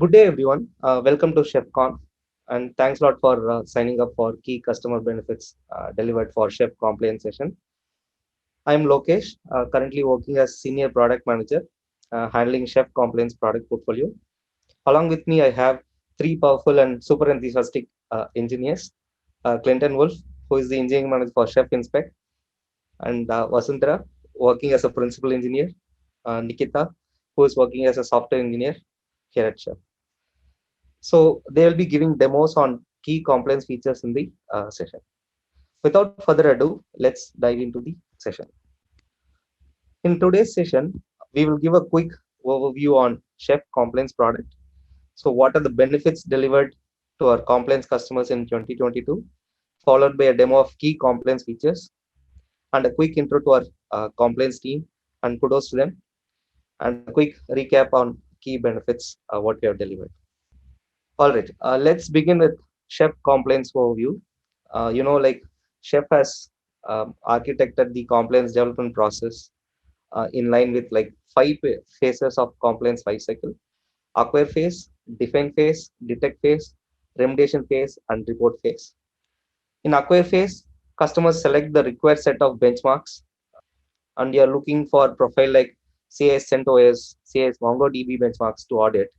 Good day, everyone. Welcome to ChefConf, and thanks a lot for signing up for key customer benefits delivered for Chef Compliance session. I'm Lokesh, currently working as Senior Product Manager, handling Chef Compliance product portfolio. Along with me, I have three powerful and super enthusiastic engineers: Clinton Wolf, who is the engineering manager for Chef Inspect, and Vasundhara, working as a principal engineer, Nikita, who is working as a software engineer here at Chef. So they will be giving demos on key compliance features in the session. Without further ado, let's dive into the session. In today's session, we will give a quick overview on Chef compliance product. So what are the benefits delivered to our compliance customers in 2022, followed by a demo of key compliance features and a quick intro to our compliance team and kudos to them, and a quick recap on key benefits what we have delivered. All right, let's begin with Chef compliance overview. Like Chef has architected the compliance development process in line with like phases of compliance lifecycle: acquire phase, define phase, detect phase, remediation phase, and report phase. In acquire phase, customers select the required set of benchmarks, and you're looking for profile like CIS CentOS, CIS MongoDB benchmarks to audit.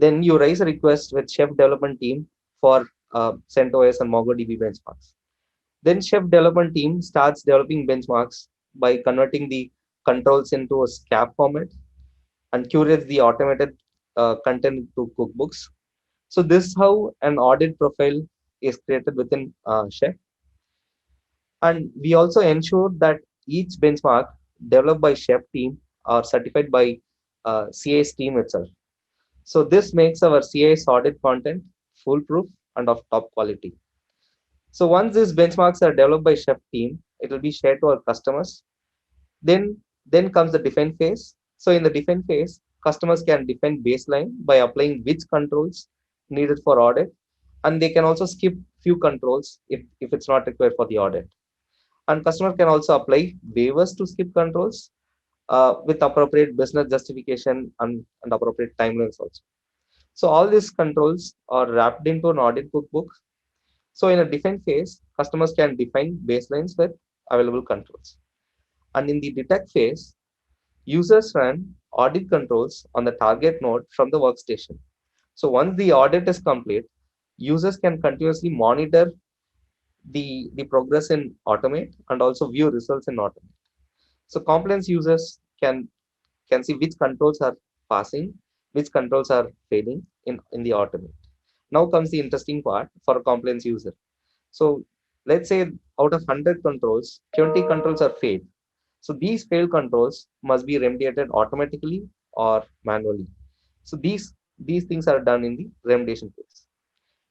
Then you raise a request with Chef development team for CentOS and MongoDB benchmarks. Then Chef development team starts developing benchmarks by converting the controls into a SCAP format and curates the automated content to cookbooks. So this is how an audit profile is created within Chef. And we also ensure that each benchmark developed by Chef team are certified by CA's team itself. So this makes our CIS audit content foolproof and of top quality. So once these benchmarks are developed by Chef team, it will be shared to our customers. Then comes the define phase. So in the define phase, customers can define baseline by applying which controls needed for audit, and they can also skip few controls if it's not required for the audit. And customer can also apply waivers to skip controls with appropriate business justification and appropriate timelines also. So all these controls are wrapped into an audit cookbook. So in a define phase, customers can define baselines with available controls. And in the detect phase, users run audit controls on the target node from the workstation. So once the audit is complete, users can continuously monitor the progress in Automate and also view results in Automate. So compliance users can see which controls are passing, which controls are failing in the Automate. Now comes the interesting part for a compliance user. So let's say out of 100 controls, 20 controls are failed. So these failed controls must be remediated automatically or manually. So these things are done in the remediation phase.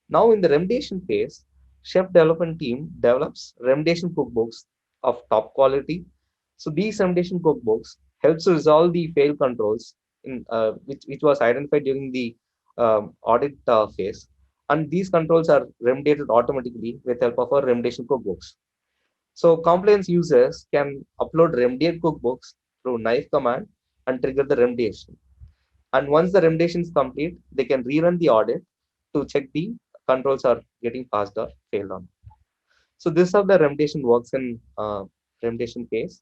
Now in the remediation phase, Chef development team develops remediation cookbooks of top quality. So these remediation cookbooks helps to resolve the failed controls which was identified during the audit phase, and these controls are remediated automatically with help of our remediation cookbooks. So compliance users can upload remediate cookbooks through knife command and trigger the remediation. And once the remediation is complete, they can rerun the audit to check the controls are getting passed or failed on. So this is how the remediation works in remediation phase.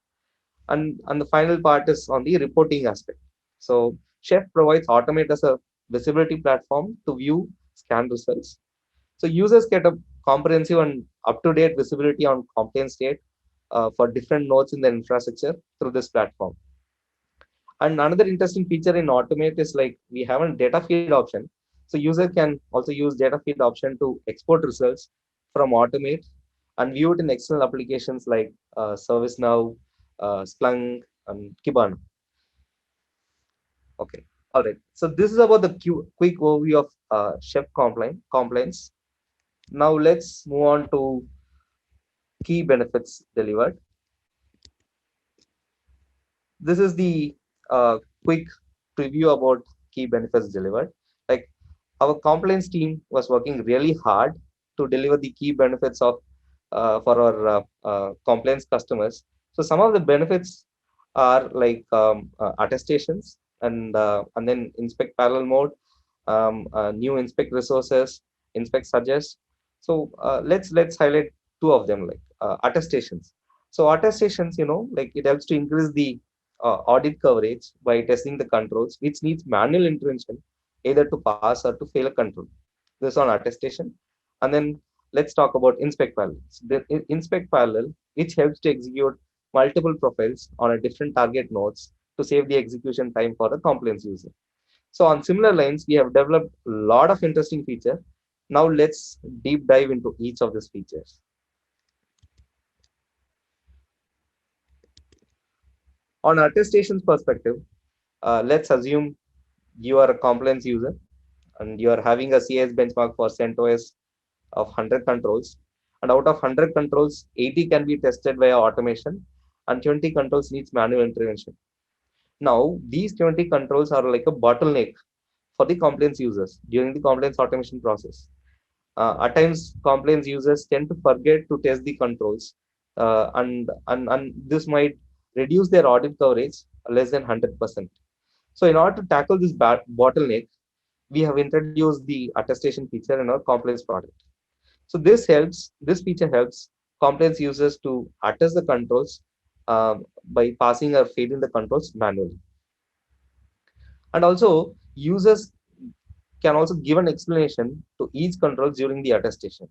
And the final part is on the reporting aspect. So Chef provides Automate as a visibility platform to view scan results. So users get a comprehensive and up-to-date visibility on compliance state for different nodes in the infrastructure through this platform. And another interesting feature in Automate is like we have a data feed option. So user can also use data feed option to export results from Automate and view it in external applications like ServiceNow, Splunk, and Kibana. Okay, all right. So this is about the quick overview of Chef compliance. Now let's move on to key benefits delivered. This is the quick preview about key benefits delivered. Like our compliance team was working really hard to deliver the key benefits of for our compliance customers. So some of the benefits are like attestations and then inspect parallel mode, new inspect resources, inspect suggest. So let's highlight two of them, like attestations. So attestations, like it helps to increase the audit coverage by testing the controls, which needs manual intervention either to pass or to fail a control. This on attestation. And then let's talk about inspect parallel. So the inspect parallel, which helps to execute multiple profiles on a different target nodes to save the execution time for the compliance user. So on similar lines, we have developed a lot of interesting features. Now let's deep dive into each of these features. On attestations perspective, let's assume you are a compliance user and you are having a CIS benchmark for CentOS of 100 controls. And out of 100 controls, 80 can be tested via automation and 20 controls needs manual intervention. Now, these 20 controls are like a bottleneck for the compliance users during the compliance automation process. At times, compliance users tend to forget to test the controls, and this might reduce their audit coverage less than 100%. So, in order to tackle this bottleneck, we have introduced the attestation feature in our compliance product. So, this feature helps compliance users to attest the controls by passing or failing the controls manually. And also, users can also give an explanation to each control during the attestation.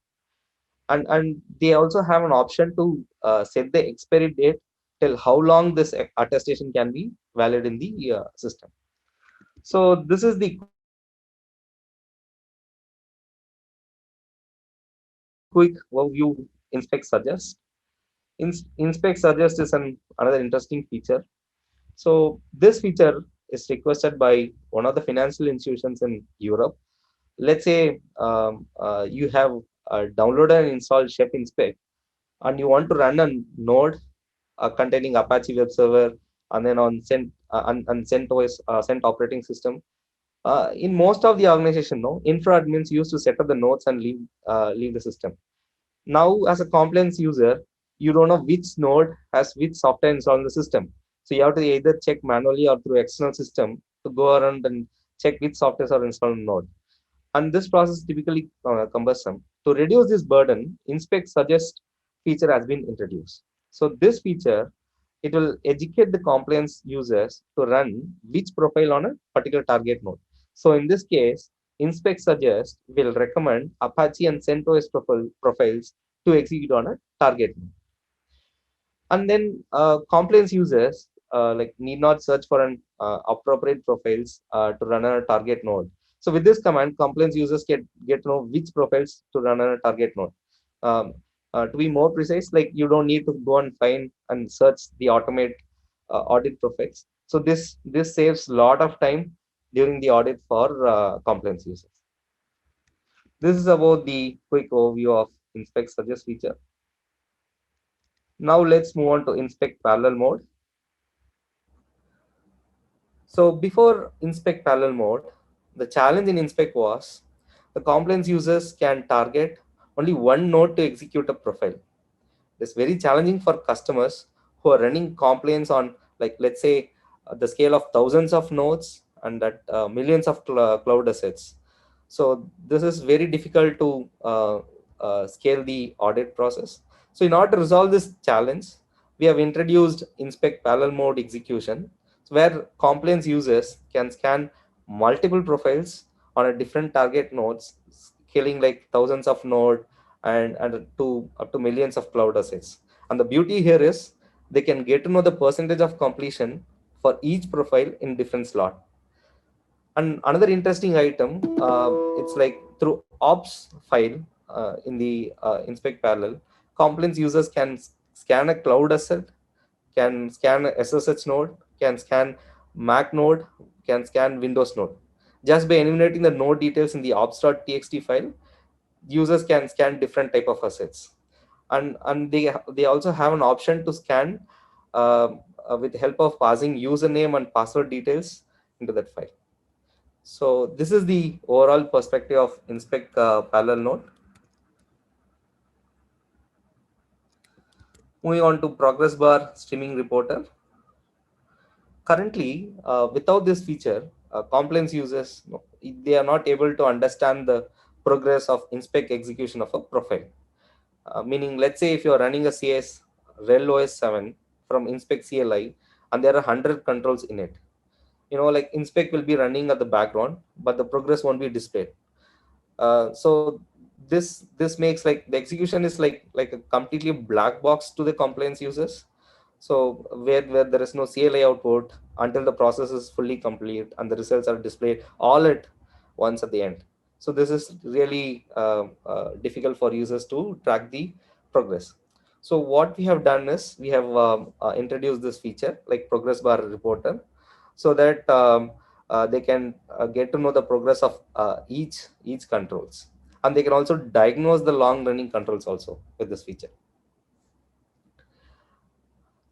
And they also have an option to set the expiry date till how long this attestation can be valid in the system. So this is the quick overview inspect suggest. Inspect suggest is another interesting feature. So this feature is requested by one of the financial institutions in Europe. Let's say you have downloaded and installed Chef Inspect, and you want to run a node containing Apache web server, and then on and CentOS, Cent operating system. In most of the organization, no, infra admins used to set up the nodes and leave the system. Now, as a compliance user, you don't know which node has which software installed in the system. So you have to either check manually or through external system to go around and check which softwares are installed in node. And this process is typically cumbersome. To reduce this burden, inspect suggest feature has been introduced. So this feature, it will educate the compliance users to run which profile on a particular target node. So in this case, inspect suggest will recommend Apache and CentOS profiles to execute on a target node. And then compliance users like need not search for an appropriate profiles to run on a target node. So with this command, compliance users get to know which profiles to run on a target node. To be more precise, like you don't need to go and find and search the audit profiles. So this saves a lot of time during the audit for compliance users. This is about the quick overview of inspect suggest feature. Now let's move on to inspect parallel mode. So before inspect parallel mode, the challenge in inspect was the compliance users can target only one node to execute a profile. It's very challenging for customers who are running compliance on, like, let's say, the scale of thousands of nodes and that millions of cloud assets. So this is very difficult to scale the audit process. So in order to resolve this challenge, we have introduced inspect parallel mode execution, where compliance users can scan multiple profiles on a different target nodes, scaling like thousands of node and to up to millions of cloud assets. And the beauty here is they can get to know the percentage of completion for each profile in different slot. And another interesting item, it's like through ops file in the inspect parallel, compliance users can scan a cloud asset, can scan a SSH node, can scan Mac node, can scan Windows node. Just by enumerating the node details in the ops.txt file, users can scan different type of assets. And they also have an option to scan with the help of passing username and password details into that file. So this is the overall perspective of inspect parallel node. Moving on to progress bar streaming reporter. Currently, without this feature, compliance users, they are not able to understand the progress of inspect execution of a profile. Meaning, let's say if you are running a CS rel os 7 from inspect CLI, and there are 100 controls in it, like inspect will be running at the background, but the progress won't be displayed. So this makes like the execution is like a completely black box to the compliance users. So where there is no CLI output until the process is fully complete and the results are displayed all at once at the end. So this is really difficult for users to track the progress. So what we have done is we have introduced this feature like progress bar reporter, so that they can get to know the progress of each controls, and they can also diagnose the long running controls also with this feature.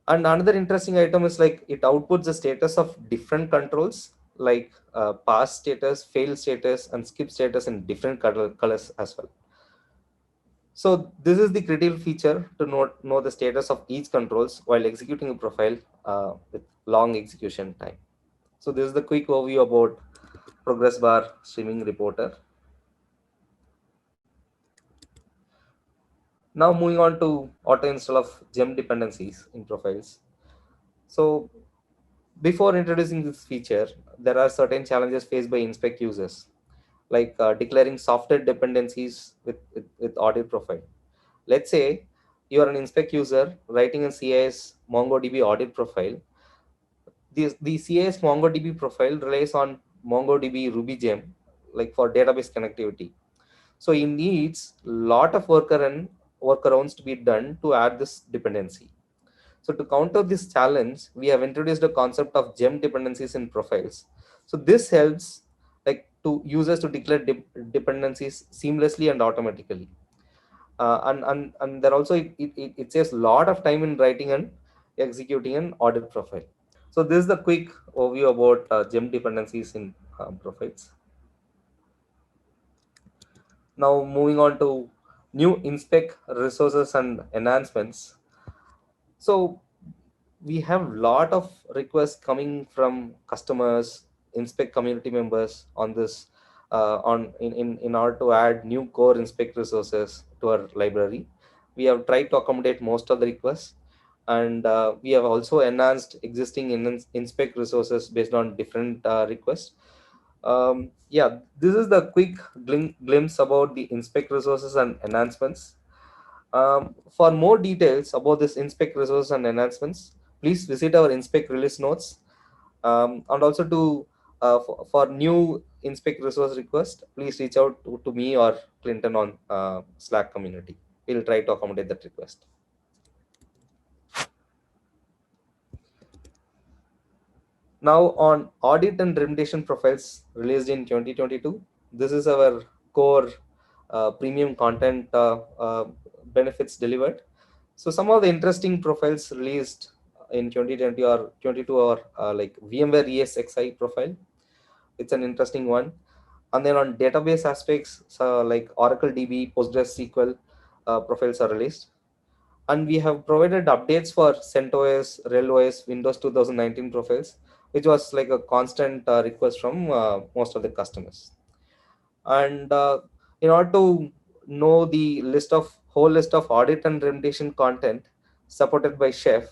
And another interesting item is like it outputs the status of different controls, like pass status, fail status, and skip status in different colors as well. So this is the critical feature to know the status of each controls while executing a profile with long execution time. So this is the quick overview about progress bar streaming reporter. Now moving on to auto install of gem dependencies in profiles. So before introducing this feature, there are certain challenges faced by inspect users, like declaring software dependencies with audit profile. Let's say you are an inspect user writing a CIS MongoDB audit profile. The CIS MongoDB profile relies on MongoDB Ruby gem, like for database connectivity. So it needs lot of workarounds to be done to add this dependency. So to counter this challenge, we have introduced a concept of gem dependencies in profiles. So this helps like to users to declare dependencies seamlessly and automatically. And there also it saves a lot of time in writing and executing an audit profile. So this is the quick overview about gem dependencies in profiles. Now moving on to new inspect resources and enhancements. So we have lot of requests coming from customers, inspect community members on this in order to add new core inspect resources to our library. We have tried to accommodate most of the requests, and we have also enhanced existing inspect resources based on different requests. Yeah, this is the quick glimpse about the inspect resources and enhancements. For more details about this inspect resource and enhancements, please visit our inspect release notes. And also for new inspect resource request, please reach out to me or Clinton on Slack community. We'll try to accommodate that request. Now on audit and remediation profiles released in 2022, this is our core premium content benefits delivered. So some of the interesting profiles released in 2020 or 22 are like VMware ESXi profile. It's an interesting one. And then on database aspects, so like Oracle DB, PostgreSQL profiles are released. And we have provided updates for CentOS, RHEL Windows 2019 profiles, which was like a constant request from most of the customers. And in order to know the whole list of audit and remediation content supported by Chef,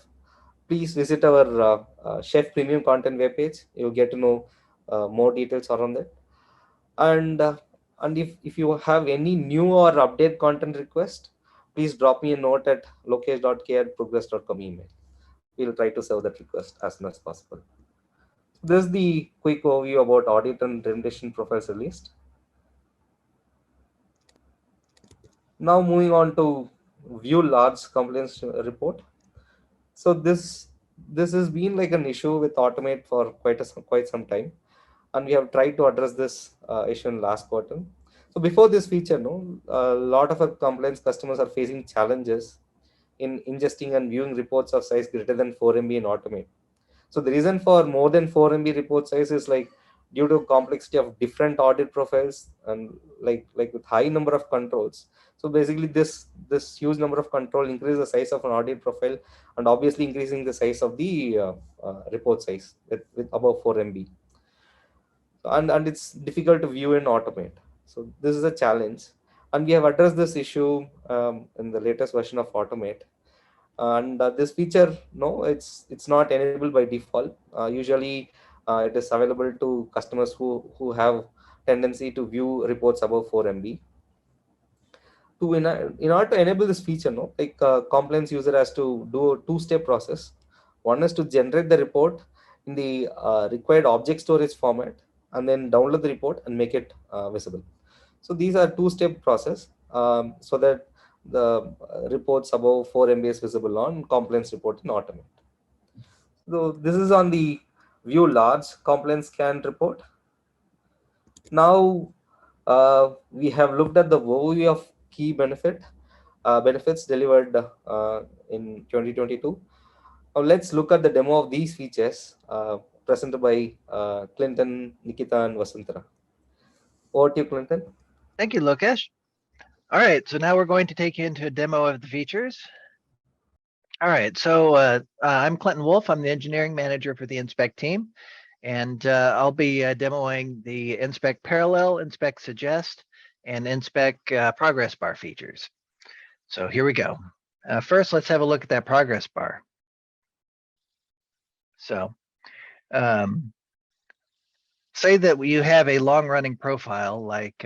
please visit our Chef Premium Content webpage. You'll get to know more details around that. And if you have any new or update content request, please drop me a note at lokesh.k@progress.com email. We'll try to serve that request as soon as possible. This is the quick overview about audit and remediation profiles released. Now moving on to view large complaints report. So this has been like an issue with Automate for quite some time, and we have tried to address this issue in last quarter. So before this feature, no, a lot of our complaints customers are facing challenges in ingesting and viewing reports of size greater than 4 MB in Automate. So the reason for more than 4 MB report size is like due to complexity of different audit profiles and like with high number of controls. So basically this huge number of control increase the size of an audit profile, and obviously increasing the size of the report size with above 4 MB. and it's difficult to view and automate. So this is a challenge, and we have addressed this issue in the latest version of Automate. And this feature, no, it's not enabled by default. Usually, it is available to customers who have tendency to view reports above 4 MB. In order to enable this feature, no, like compliance user has to do a two-step process. One is to generate the report in the required object storage format, and then download the report and make it visible. So these are two-step process, so that the reports above 4 MB is visible on compliance report in Automate. So this is on the view large compliance scan report. Now we have looked at the overview of key benefits delivered in 2022. Now let's look at the demo of these features presented by Clinton, Nikita, and Vasantara. Over to you, Clinton. Thank you, Lokesh. All right, so now we're going to take you into a demo of the features. All right, so I'm Clinton Wolf. I'm the engineering manager for the Inspect team, and I'll be demoing the Inspect Parallel, Inspect Suggest, and Inspect Progress Bar features. So here we go. First, let's have a look at that progress bar. So say that you have a long-running profile like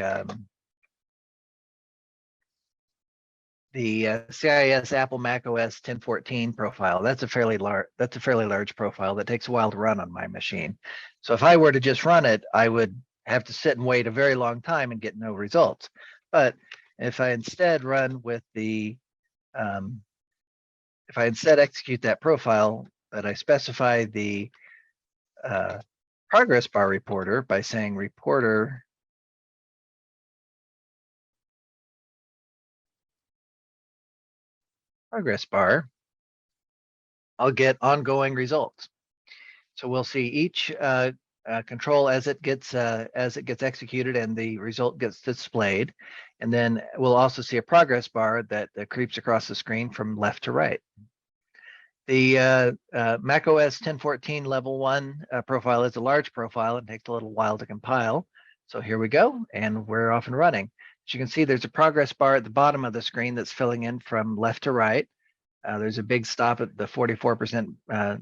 the CIS Apple Mac OS 1014 profile. That's a fairly large profile that takes a while to run on my machine. So if I were to just run it, I would have to sit and wait a very long time and get no results. But if I instead run with the if I instead execute that profile, but I specify the progress bar reporter by saying reporter progress bar, I'll get ongoing results. So we'll see each control as it gets executed and the result gets displayed, and then we'll also see a progress bar that creeps across the screen from left to right. The Mac OS 1014 level 1 profile is a large profile and takes a little while to compile. So here we go, and we're off and running. As you can see, there's a progress bar at the bottom of the screen that's filling in from left to right. There's a big stop at the 44%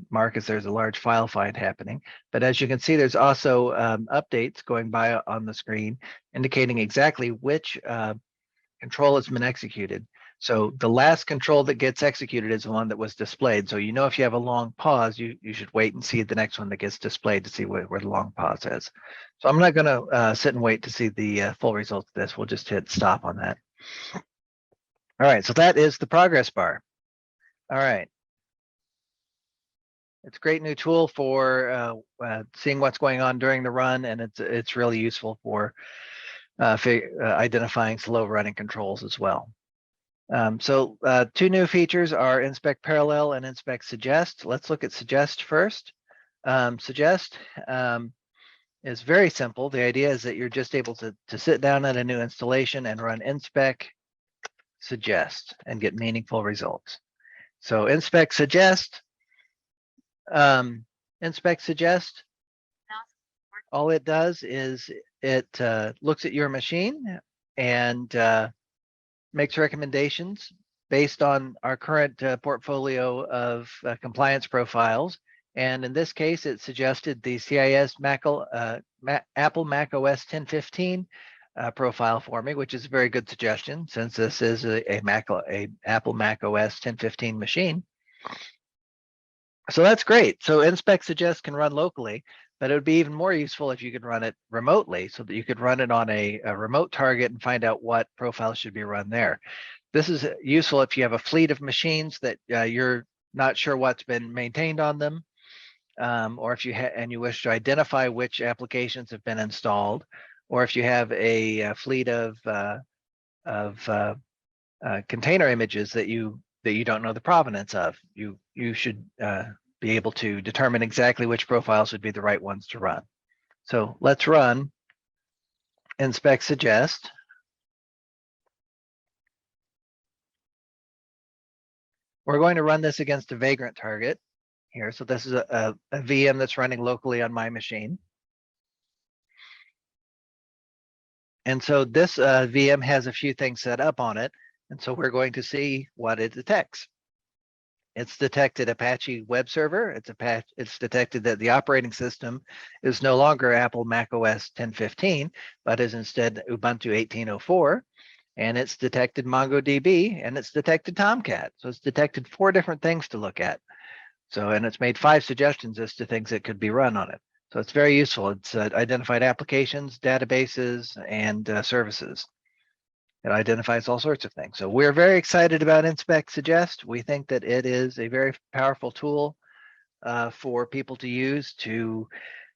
mark as there's a large file find happening. But as you can see, there's also updates going by on the screen indicating exactly which control has been executed. So the last control that gets executed is the one that was displayed. So you know if you have a long pause, you should wait and see the next one that gets displayed to see where the long pause is. So I'm not going to sit and wait to see the full results of this. We'll just hit stop on that. All right, so that is the progress bar. All right. It's a great new tool for seeing what's going on during the run, and it's really useful for identifying slow running controls as well. So two new features are Inspect Parallel and Inspect Suggest. Let's look at Suggest first. Suggest is very simple. The idea is that you're just able to sit down at a new installation and run Inspect Suggest and get meaningful results. So Inspect Suggest, all it does is it looks at your machine and makes recommendations based on our current portfolio of compliance profiles. And in this case, it suggested the CIS Apple Mac OS 1015 profile for me, which is a very good suggestion since this is a Apple Mac OS 1015 machine. So that's great. So Inspect Suggest can run locally, but it would be even more useful if you could run it remotely so that you could run it on a remote target and find out what profiles should be run there. This is useful if you have a fleet of machines that you're not sure what's been maintained on them, or if you wish to identify which applications have been installed, or if you have a fleet of container images that you don't know the provenance of. You should be able to determine exactly which profiles would be the right ones to run. So let's run Inspect Suggest. We're going to run this against a vagrant target here. So this is a VM that's running locally on my machine. And so this VM has a few things set up on it. And so we're going to see what it detects. It's detected Apache web server. It's detected that the operating system is no longer Apple macOS 10.15, but is instead Ubuntu 18.04. And it's detected MongoDB, and it's detected Tomcat. So it's detected 4 different things to look at. So, and it's made 5 suggestions as to things that could be run on it. So it's very useful. It's identified applications, databases, and services. It identifies all sorts of things. So we're very excited about Inspect Suggest. We think that it is a very powerful tool for people to use to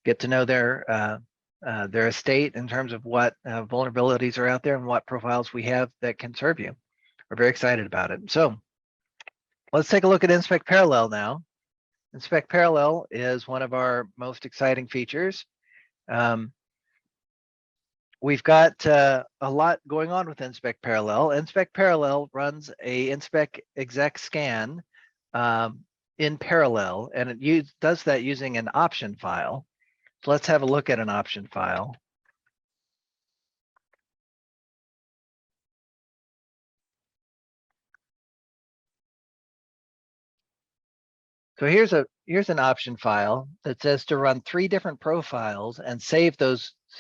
get to know their estate in terms of what vulnerabilities are out there and what profiles we have that can serve you. We're very excited about it. So let's take a look at Inspect Parallel now. Inspect Parallel is one of our most exciting features. We've got a lot going on with Inspect Parallel. Inspect Parallel runs a Inspect exec scan in parallel, and it does that using an option file. So let's have a look at an option file. So here's an option file that says to run 3 different profiles and save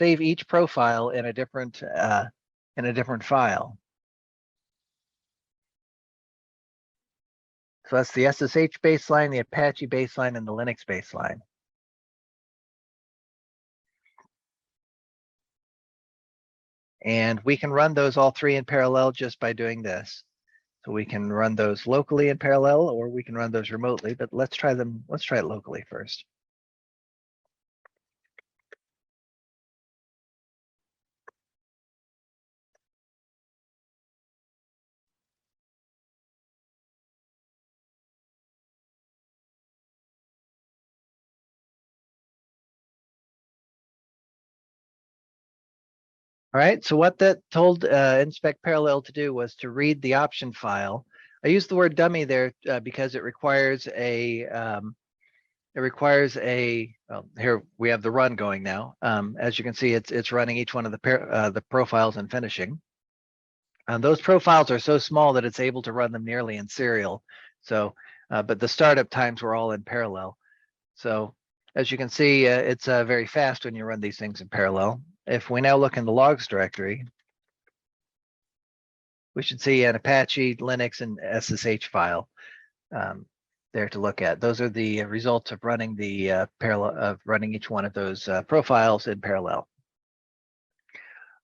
each profile in a different file. So that's the SSH baseline, the Apache baseline, and the Linux baseline. And we can run those all 3 in parallel just by doing this. So we can run those locally in parallel, or we can run those remotely, but let's try it locally first. All right, so what that told Inspect Parallel to do was to read the option file. I use the word dummy there because it requires well, here we have the run going now. As you can see, it's running each one of the profiles and finishing. Those profiles are so small that it's able to run them nearly in serial. So, but the startup times were all in parallel. So as you can see, it's very fast when you run these things in parallel. If we now look in the logs directory, we should see an Apache, Linux, and SSH file there to look at. Those are the results of running each one of those profiles in parallel.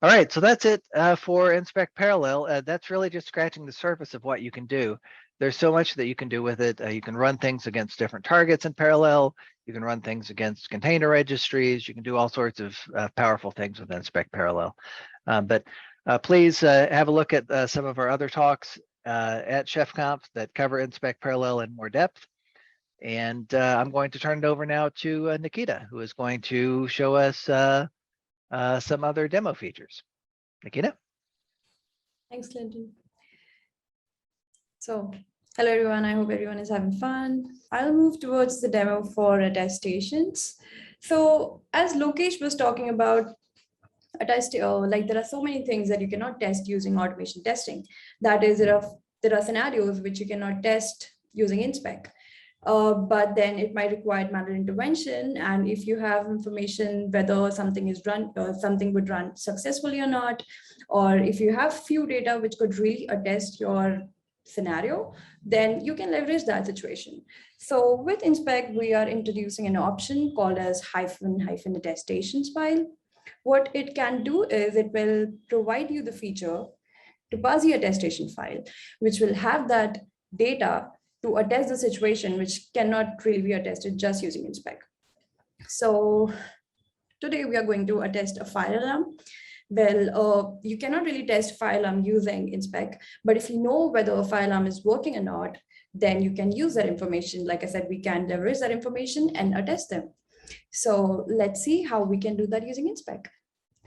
All right, so that's it for Inspect Parallel. That's really just scratching the surface of what you can do. There's so much that you can do with it. You can run things against different targets in parallel. You can run things against container registries. You can do all sorts of powerful things with Inspect Parallel. But please have a look at some of our other talks at ChefConf that cover Inspect Parallel in more depth. And I'm going to turn it over now to Nikita, who is going to show us some other demo features. Nikita? Thanks, Clinton. So, hello everyone, I hope everyone is having fun. I'll move towards the demo for attestations. So, as Lokesh was talking about, like there are so many things that you cannot test using automation testing. That is, there are scenarios which you cannot test using Inspect. But then it might require manual intervention. And if you have information whether something is something would run successfully or not, or if you have few data which could really attest your scenario, then you can leverage that situation. So with Inspect, we are introducing an option called as -- attestations file. What it can do is it will provide you the feature to pass the attestation file, which will have that data to attest the situation, which cannot really be attested just using Inspect. So today we are going to attest a fire alarm. Well, you cannot really test fire alarm using Inspect, but if you know whether a fire alarm is working or not, then you can use that information. Like I said, we can leverage that information and attest them. So let's see how we can do that using Inspect.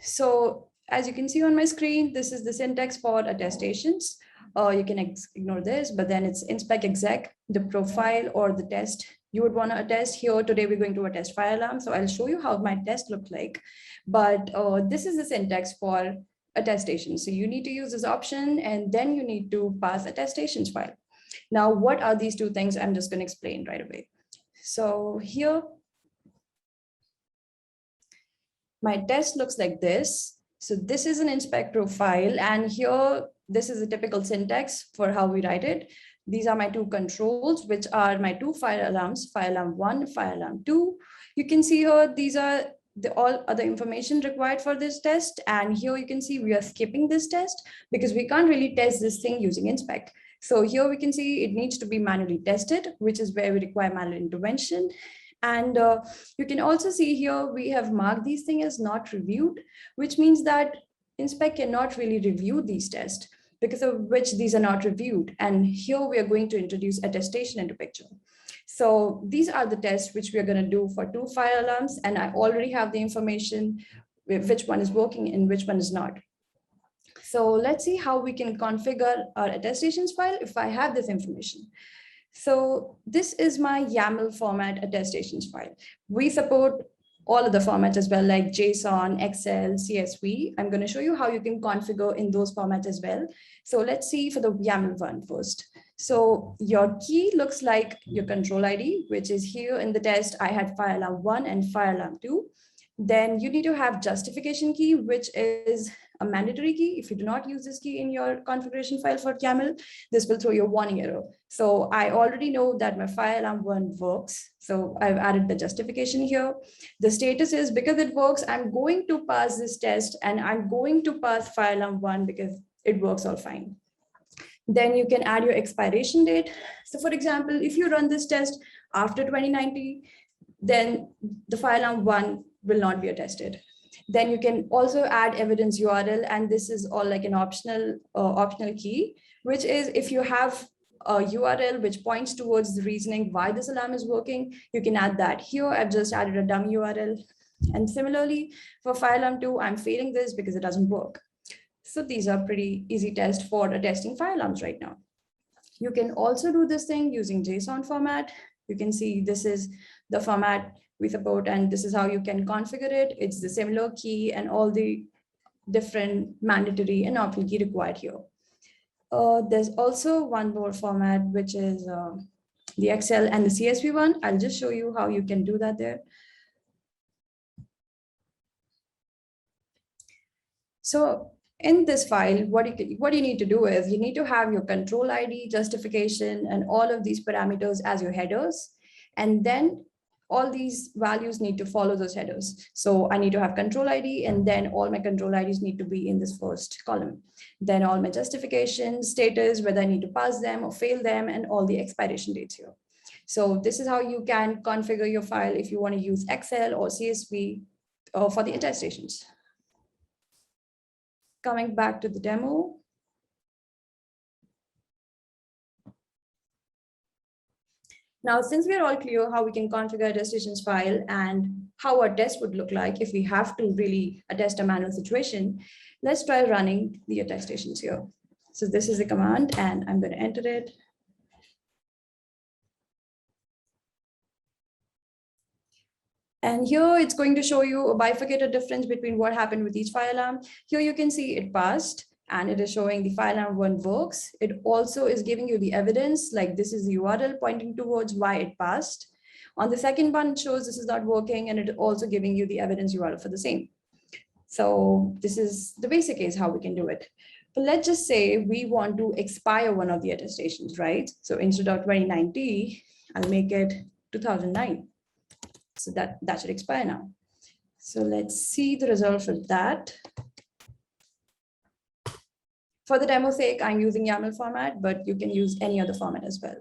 So as you can see on my screen, this is the syntax for attestations. You can ignore this, but then it's Inspect exec, the profile or the test you would want to attest. Here today we're going to attest fire alarm. So I'll show you how my test looked like. But this is the syntax for attestation. So you need to use this option, and then you need to pass attestations file. Now, what are these two things? I'm just going to explain right away. So here, my test looks like this. So this is an inspect profile, and here, this is a typical syntax for how we write it. These are my two controls, which are my two fire alarms, fire alarm 1, fire alarm 2. You can see here, these are the all other information required for this test. And here you can see we are skipping this test because we can't really test this thing using inspect. So here we can see it needs to be manually tested, which is where we require manual intervention. And you can also see here, we have marked these things as not reviewed, which means that inspect cannot really review these tests, because of which these are not reviewed. And here we are going to introduce attestation into picture. So these are the tests which we are going to do for 2 fire alarms. And I already have the information which one is working and which one is not. So let's see how we can configure our attestations file if I have this information. So this is my YAML format attestations file. We support all of the formats as well, like JSON, Excel, CSV. I'm going to show you how you can configure in those formats as well. So let's see for the YAML one first. So your key looks like your control ID, which is here in the test. I had fire alarm 1 and fire alarm 2. Then you need to have justification key, which is a mandatory key. If you do not use this key in your configuration file for YAML, this will throw you a warning error. So I already know that my fire alarm 1 works. So I've added the justification here. The status is, because it works, I'm going to pass this test, and I'm going to pass fire alarm 1 because it works all fine. Then you can add your expiration date. So for example, if you run this test after 2090, then the fire alarm 1 will not be attested. Then you can also add evidence URL, and this is all like an optional key, which is if you have a URL which points towards the reasoning why this alarm is working, you can add that. Here, I've just added a dummy URL. And similarly, for fire alarm 2, I'm failing this because it doesn't work. So these are pretty easy tests for attesting fire alarms right now. You can also do this thing using JSON format. You can see this is the format we support, and this is how you can configure it. It's the similar key and all the different mandatory and optional key required here. There's also one more format, which is the Excel and the CSV one. I'll just show you how you can do that there. So in this file, what you need to do is you need to have your control ID, justification, and all of these parameters as your headers. And then all these values need to follow those headers. So I need to have control ID, and then all my control IDs need to be in this first column. Then all my justification, status, whether I need to pass them or fail them, and all the expiration dates here. So this is how you can configure your file if you want to use Excel or CSV for the attestations. Coming back to the demo. Now, since we're all clear how we can configure attestations file and how our test would look like if we have to really attest a manual situation, let's try running the attestations here. So this is the command, and I'm going to enter it. And here it's going to show you a bifurcated difference between what happened with each fire alarm. Here you can see it passed, and it is showing the fire alarm 1 works. It also is giving you the evidence, like this is the URL pointing towards why it passed. On the second one, it shows this is not working, and it is also giving you the evidence URL for the same. So this is the basic case how we can do it. But let's just say we want to expire one of the attestations, right? So instead of 2090, I'll make it 2009. So that should expire now. So let's see the result for that. For the demo sake, I'm using YAML format, but you can use any other format as well.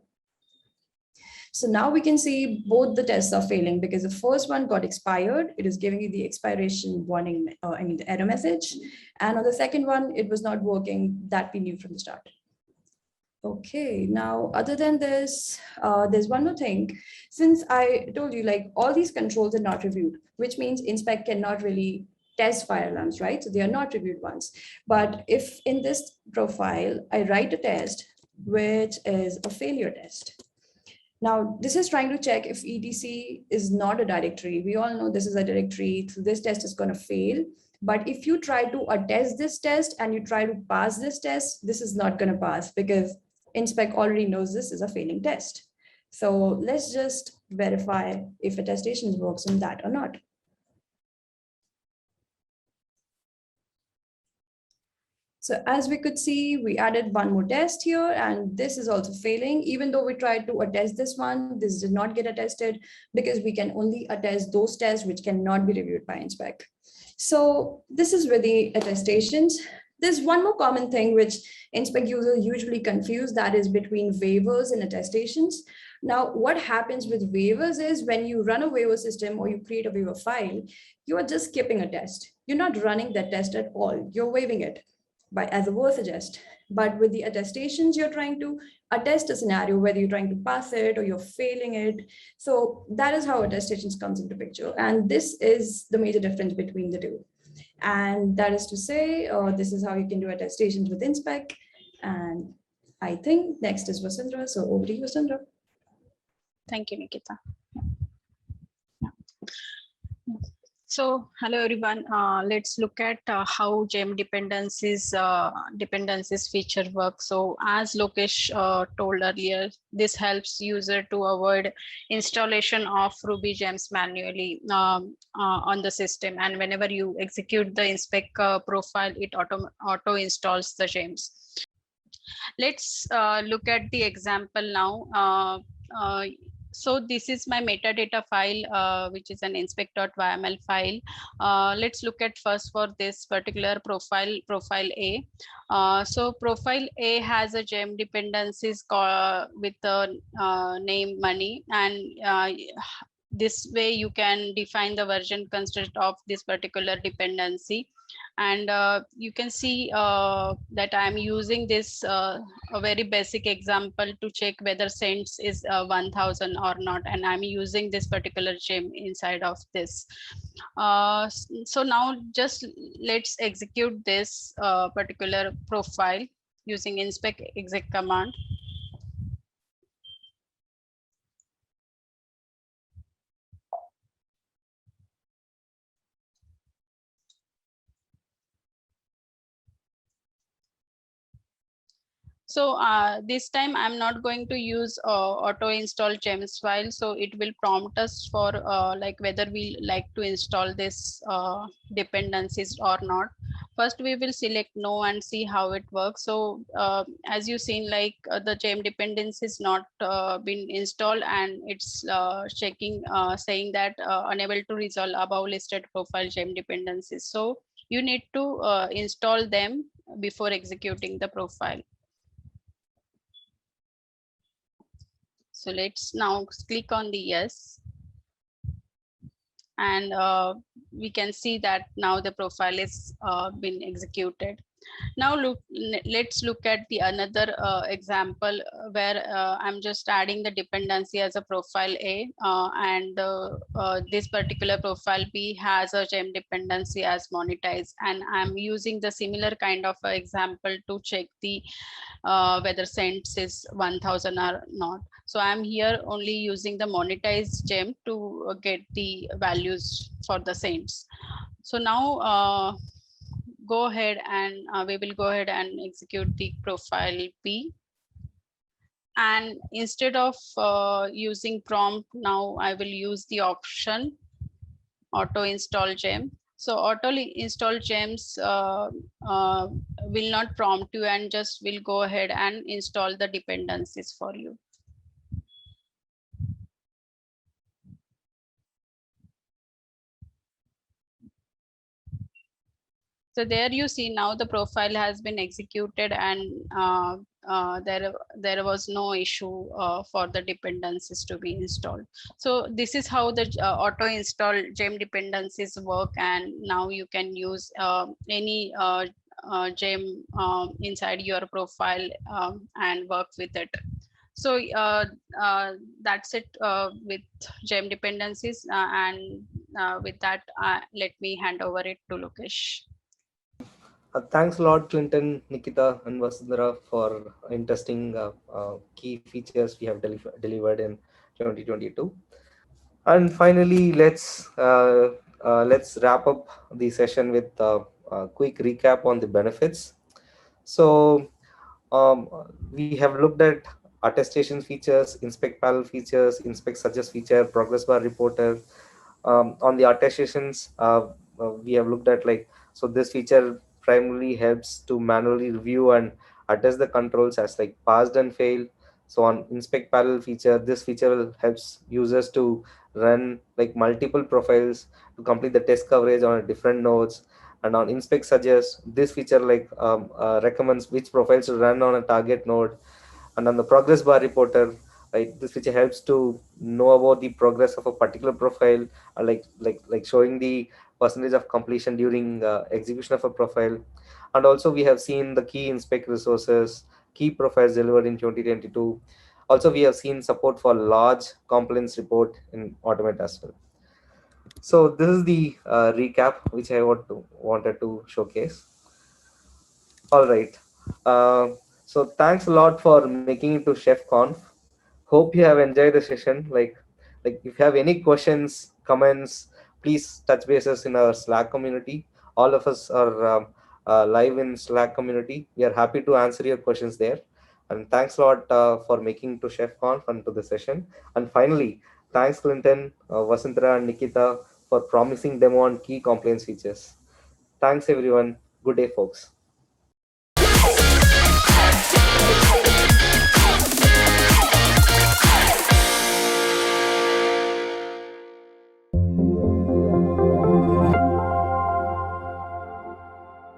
So now we can see both the tests are failing because the first one got expired. It is giving you the expiration warning, the error message. And on the second one, it was not working, that we knew from the start. Okay, now other than this, there's one more thing. Since I told you like all these controls are not reviewed, which means inspect cannot really test fire alarms, right? So they are not reviewed ones. But if in this profile, I write a test, which is a failure test. Now, this is trying to check if ETC is not a directory. We all know this is a directory, so this test is going to fail But if you try to attest this test and you try to pass this test, this is not going to pass because inspec already knows this is a failing test. So let's just verify if attestation works on that or not. So as we could see, we added one more test here, and this is also failing. Even though we tried to attest this one, this did not get attested because we can only attest those tests which cannot be reviewed by inspec. So this is with the attestations. There's one more common thing which inspec users usually confuse, that is between waivers and attestations. Now, what happens with waivers is when you run a waiver system or you create a waiver file, you are just skipping a test. You're not running that test at all. You're waiving it by as a word suggest. But with the attestations, you're trying to attest a scenario, whether you're trying to pass it or you're failing it. So that is how attestations comes into picture. And this is the major difference between the two. And that is to say, this is how you can do attestations with inspec. And I think next is Vasundhara. So over to you, Vasundhara. Thank you, Nikita. So hello everyone, let's look at how gem dependencies feature work. So as Lokesh told earlier, this helps user to avoid installation of Ruby gems manually on the system, and whenever you execute the inspec profile, it auto installs the gems. Let's look at the example now. So this is my metadata file, which is an inspec.yml file. Let's look at first for this particular profile A. So profile A has a gem dependencies with the name money, and this way you can define the version constraint of this particular dependency. And you can see that I'm using this a very basic example to check whether cents is 1000 or not, and I'm using this particular gem inside of this. So now just let's execute this particular profile using inspec exec command. So this time I'm not going to use auto install gems file. So it will prompt us for like whether we like to install this dependencies or not. First, we will select no and see how it works. So as you seen, like the gem dependency is not been installed, and it's checking saying that unable to resolve above listed profile gem dependencies. So you need to install them before executing the profile. So let's now click on the yes. And we can see that now the profile is been executed. Now let's look at the another example where I'm just adding the dependency as a profile A, and this particular profile B has a gem dependency as monetized, and I'm using the similar kind of example to check the whether cents is 1000 or not. So I'm here only using the monetized gem to get the values for the cents. So now go ahead and we will go ahead and execute the profile B. And instead of using prompt, now I will use the option auto install gem. So auto install gems will not prompt you and just will go ahead and install the dependencies for you. So there you see now the profile has been executed, and there was no issue for the dependencies to be installed. So this is how the auto install gem dependencies work, and now you can use any gem inside your profile and work with it. So that's it with gem dependencies, and with that let me hand over it to Lokesh. Thanks a lot, Clinton, Nikita, and Vasundhara for interesting key features we have delivered in 2022. And finally, let's let's wrap up the session with a quick recap on the benefits. So um, we have looked at attestation features, inspect panel features, inspect suggest feature, progress bar reporter. On the attestations, we have looked at like, so this feature primarily helps to manually review and attest the controls as like passed and failed. So on inspect panel feature, this feature will helps users to run like multiple profiles to complete the test coverage on different nodes. And on inspect suggest, this feature like recommends which profiles to run on a target node. And on the progress bar reporter, right, this feature helps to know about the progress of a particular profile, like showing the percentage of completion during execution of a profile. And also we have seen the key inspect resources, key profiles delivered in 2022. Also we have seen support for large compliance report in automate as well. So this is the recap which I wanted to showcase. All right. Uh, so thanks a lot for making it to ChefConf. Hope you have enjoyed the session. Like if you have any questions, comments, please touch bases in our Slack community. All of us are live in Slack community. We are happy to answer your questions there. And thanks a lot for making to ChefConf and to the session. And finally, thanks Clinton, Vasantara, and Nikita for promising demo on key compliance features. Thanks everyone. Good day, folks.